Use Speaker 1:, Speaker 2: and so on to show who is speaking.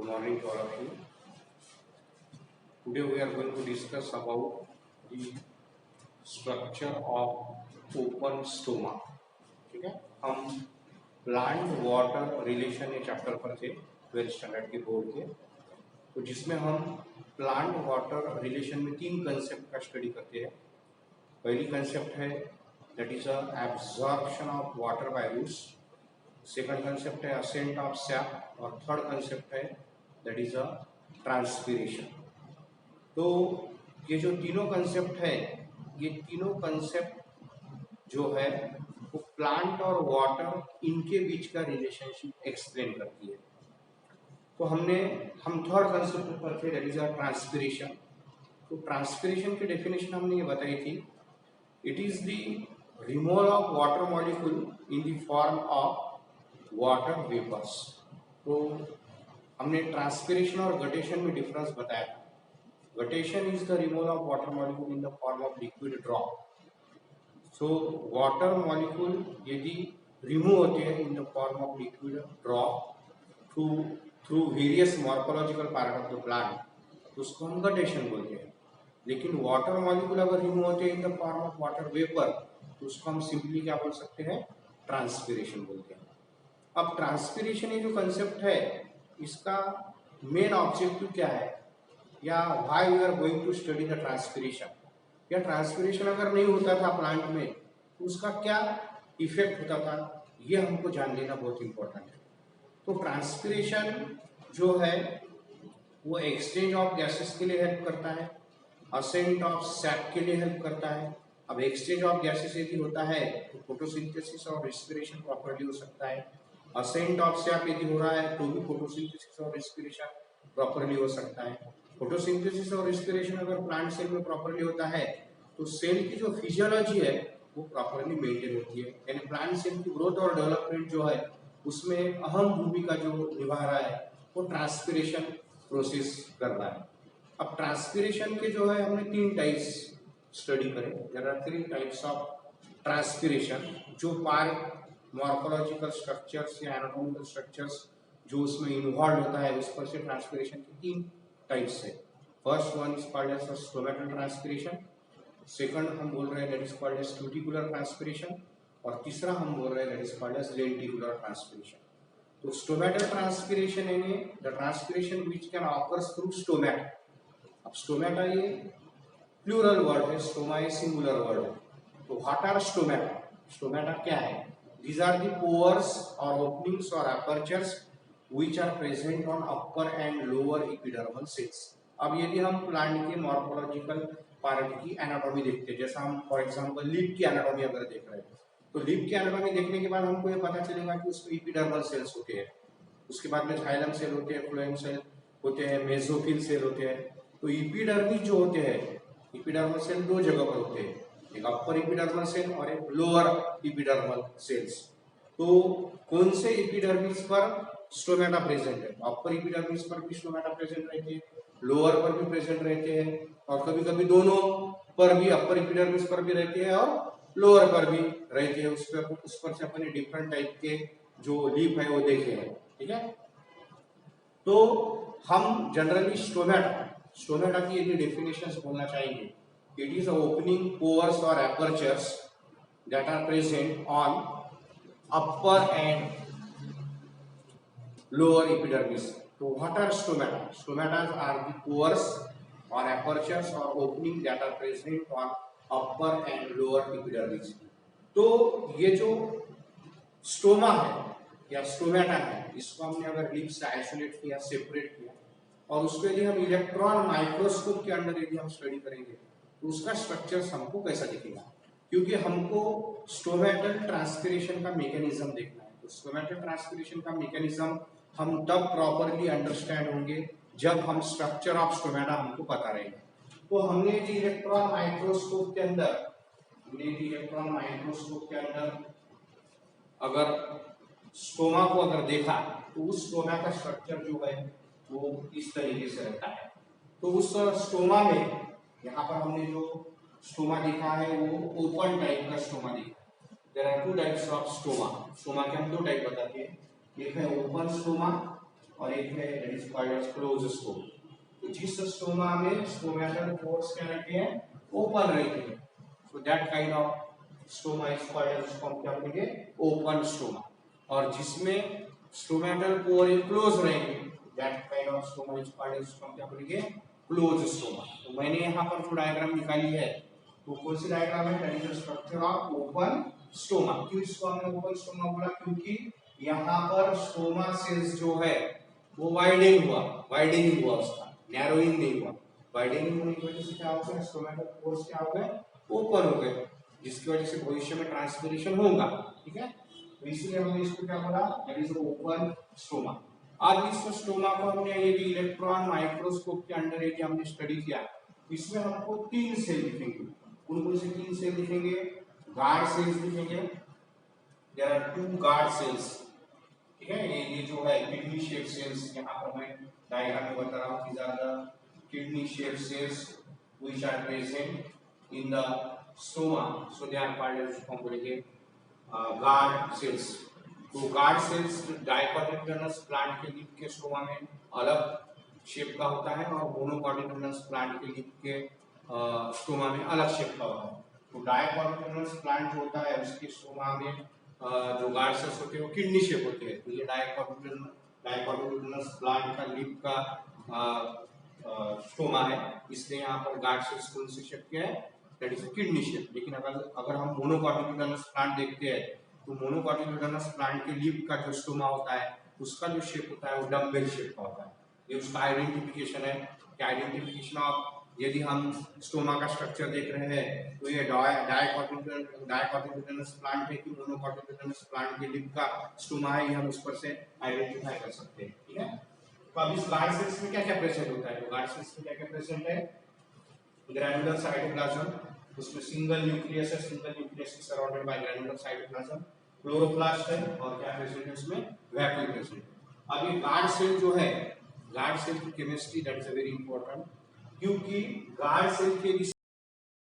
Speaker 1: morning to all of you. Today we are going to discuss about the structure of open stoma. ठीक है, हम plant water relation ये chapter पर थे 12th standard के board के, तो जिसमें हम प्लांट वाटर रिलेशन में तीन कंसेप्ट का स्टडी करते हैं। पहली कंसेप्ट है that is absorption of water by roots, second concept है असेंट ऑफ सैप और थर्ड कंसेप्ट है दैट इज ट्रांसपीरेशन। तो ये जो तीनों कंसेप्ट है, ये तीनों कंसेप्ट जो है वो प्लांट और वाटर इनके बीच का रिलेशनशिप एक्सप्लेन करती है। तो हम थर्ड कंसेप्ट पर थे दैट इज ट्रांसपीरेशन। तो ट्रांसपीरेशन की डेफिनेशन हमने ये बताई थी, it is the removal of water molecule in the form of water vapours. तो हमने ट्रांसपीरेशन और गटेशन में डिफरेंस बताया था। Guttation is the removal of water molecule in the form of liquid drop. So water molecule यदि remove होते हैं in the form of liquid drop through various morphological part of the plant, तो उसको हम guttation बोलते हैं। लेकिन water molecule अगर रिमूव होते हैं in the form of water vapour, तो उसको हम सिंपली क्या बोल सकते हैं, ट्रांसपीरेशन बोलते हैं। अब ट्रांसपीरेशन ये जो कंसेप्ट है, इसका मेन ऑब्जेक्टिव क्या है, या why we are going to study the transpiration, या ट्रांसपीरेशन अगर नहीं होता था प्लांट में तो उसका क्या इफेक्ट होता था, ये हमको जान लेना बहुत इंपॉर्टेंट है। तो ट्रांसपीरेशन जो है वो एक्सचेंज ऑफ गैसेस के लिए हेल्प करता है, असेंट ऑफ सैप के लिए हेल्प करता है। अब एक्सचेंज ऑफ गैसेस यदि होता है तो फोटोसिंथेसिस और रेस्पिरेशन प्रॉपर्ली हो सकता है। असेंट ऑफ सैप यदि हो रहा है तो भी फोटोसिंथेसिस और रेस्पिरेशन प्रॉपर्ली हो सकता है। फोटोसिंथेसिस और रेस्पिरेशन अगर प्लांट सेल में प्रॉपर्ली होता है तो सेल की जो फिजियोलॉजी है वो प्रॉपर्ली मेंटेन होती है, यानी प्लांट सेल की ग्रोथ और डेवलपमेंट जो है उसमें अहम भूमिका जो निभा रहा है वो ट्रांसपीरेशन प्रोसेस कर रहा है। अब ट्रांसपीरेशन के जो है हमने तीन टाइप्स स्टडी करे। There are three types of transpiration, जो पार्ट मॉर्फोलॉजिकल स्ट्रक्चर्स या एनाटॉमिकल स्ट्रक्चर्स जो उसमें इन्वॉल्व होता है उस पर से ट्रांसपीरेशन की तीन टाइप्स है। First one is called as stomatal transpiration, second हम बोल रहे हैं that is called as cuticular transpiration, और तीसरा हम बोल रहे हैं that is called as lenticular transpiration. तो स्टोमेटल ट्रांसपीरेशन यानी the transpiration which can occurs through stomata. अब स्टोमेटा ये प्लूरल वर्ड है, स्टोमा ये सिंगुलर वर्ड है। तो व्हाट आर स्टोमेटा? स्टोमेटा क्या है? These are the pores or openings or apertures which are present on upper and lower epidermal cells. अब यदि हम प्लांट के मॉर्फोलॉजिकल पार्ट की एनाटॉमी देखते हैं, जैसा हम फॉर एग्जांपल लिप की एनाटॉमी अगर देख रहे हैं, तो लिप की एनाटॉमी देखने के बाद हमको ये पता चलेगा कि उसमें एपिडर्मल सेल्स होते हैं, उसके बाद में जाइलम सेल होते हैं, फ्लोएम सेल होते हैं, मेसोफिल सेल होते हैं। तो एपिडर्मिस जो होते हैं, एपिडर्मल सेल दो जगह पर होते हैं, एक अपर एपिडर्मल सेल और एक लोअर एपिडर्मल सेल्स। तो कौन से एपिडर्मिस पर स्टोमेटा प्रेजेंट है? अपर एपिडर्मिस पर भी स्टोमेटा प्रेजेंट रहते हैं, लोअर पर भी प्रेजेंट रहते हैं, और कभी कभी दोनों पर भी, अपर एपिडर्मिस पर भी रहते हैं और लोअर पर भी रहते हैं। उस पर से अपने डिफरेंट टाइप के जो लीफ है वो देखे हैं, ठीक है। तो हम जनरली स्टोमेटा की यदि डेफिनेशंस बोलना चाहेंगे, it is opening pores or apertures that are present on upper and lower epidermis. So what are stomata? Stomata are the pores or apertures or opening that are present on upper and lower epidermis. तो ये जो stoma है या stomata है, इसको हमने अगर lip से आइसोलेट किया, सेपरेट किया, और उसको यदि हम इलेक्ट्रॉन माइक्रोस्कोप के अंदर यदि हम स्टडी करेंगे तो उसका स्ट्रक्चर हमको कैसा दिखेगा, क्योंकि हमको स्टोमेटल ट्रांसपीरेशन का मैकेनिज्म देखना है। तो स्टोमेटल ट्रांसपीरेशन का मैकेनिज्म हम तब प्रॉपर्ली अंडरस्टैंड होंगे जब हम स्ट्रक्चर ऑफ स्टोमेटा हमको पता रहेगा। तो हमने इलेक्ट्रॉन माइक्रोस्कोप के अंदर अगर स्टोमा को अगर देखा तो उस स्टोमा का स्ट्रक्चर जो है वो इस तरीके से रहता है। तो उस स्टोमा में यहाँ पर हमने जो स्टोमा देखा है वो ओपन टाइप का स्टोमा देखा है। There are two types of stoma. Stoma के हम दो टाइप बताते हैं, एक है ओपन स्टोमा और एक है that is called as close stoma. तो जिस स्टोमा में स्टोमेटल पोर्स क्या रहते हैं, ओपन रहते हैं, so that kind of stoma is called as, उसको हम क्या बोलेंगे, ओपन स्टोमा। और जिसमें स्टोमेटल पोर क्लोज रहेंगे, that kind of stoma is called as, उसको हम क्या बोलेंगे, क्लोज स्टोमा। तो मैंने यहाँ पर जो डायग्राम निकाली है, तो कौन सी डायग्राम है, that is structure of open stoma. क्यों इसको हमने ओपन स्टोमा बोला, क्योंकि यहाँ पर स्टोमा सेल्स जो है वो वाइडनिंग हुआ उसका, नैरोइंग नहीं हुआ। वाइडनिंग होने की वजह से क्या हो गया, स्टोमेटल पोर्स क्या हो गए, ओपन हो गए, जिसकी वजह से भविष्य में ट्रांसपिरेशन होगा। ठीक है, तो इसलिए हमने इसको क्या बोला, दैट इज ओपन स्टोमा। अब इस स्टोमा को हमने यदि इलेक्ट्रॉन माइक्रोस्कोप के अंडर यदि हमने स्टडी किया, इसमें हमको 3 सेल दिखेंगे। कौन से 3 सेल दिखेंगे, गार्ड सेल्स दिखेंगे, देयर आर 2 गार्ड सेल्स। ठीक है, ये जो है किडनी शेप सेल्स, यहाँ पर मैं डायग्राम में बता रहा हूँ, these are the kidney shaped cells which are present in the stoma, so they are called as, हम बोलेंगे, गार्ड सेल्स। तो गार्ड सेल्स डाइकोटिलेडोनस प्लांट के लीफ के स्टोमा में अलग शेप का होता है, और मोनोकोटिलेडोनस प्लांट के लीफ के स्टोमा में अलग शेप का होता है। तो डाइकोटिलेडोनस प्लांट जो होता है उसके स्टोमा में जो गार्ड सेल्स होते हैं वो किडनी शेप होते हैं। तो ये डाइकोटिलेडोनस प्लांट का लीफ का स्टोमा है, इसलिए यहाँ पर गार्ड सेल्स कौन सी शेप के है, दैट इज किडनी शेप। लेकिन अगर हम मोनोकोटिलेडोनस प्लांट देखते हैं, तो मोनोकोटिलेडोनस प्लांट के लीफ का जो स्टोमा होता है उसका जो शेप होता है वो डम्बेल शेप का होता है। ये उसका आइडेंटिफिकेशन है कि आइडेंटिफिकेशन ऑफ, यदि हम स्टोमा का स्ट्रक्चर देख रहे हैं तो ये डाइकोटिलेडोनस प्लांट है कि मोनोकोटिलेडोनस प्लांट के लीफ का स्टोमा है, ये हम उस पर से आइडेंटिफाई कर सकते हैं। ठीक है, तो अब इस गार्ड सेल्स में क्या क्या प्रेजेंट होता है, तो गार्ड सेल्स में क्या क्या प्रेजेंट है, ग्रैनुलर साइटोप्लाज्म, उसमें सिंगल न्यूक्लियस है, single nucleus is surrounded by granular cytoplasm, chloroplast है, और क्या प्रेजेंट है उसमें, वैक्यूल प्रेजेंट। अब ये गार्ड सेल जो है, गार्ड सेल की chemistry that is very important, क्योंकि गार्ड सेल के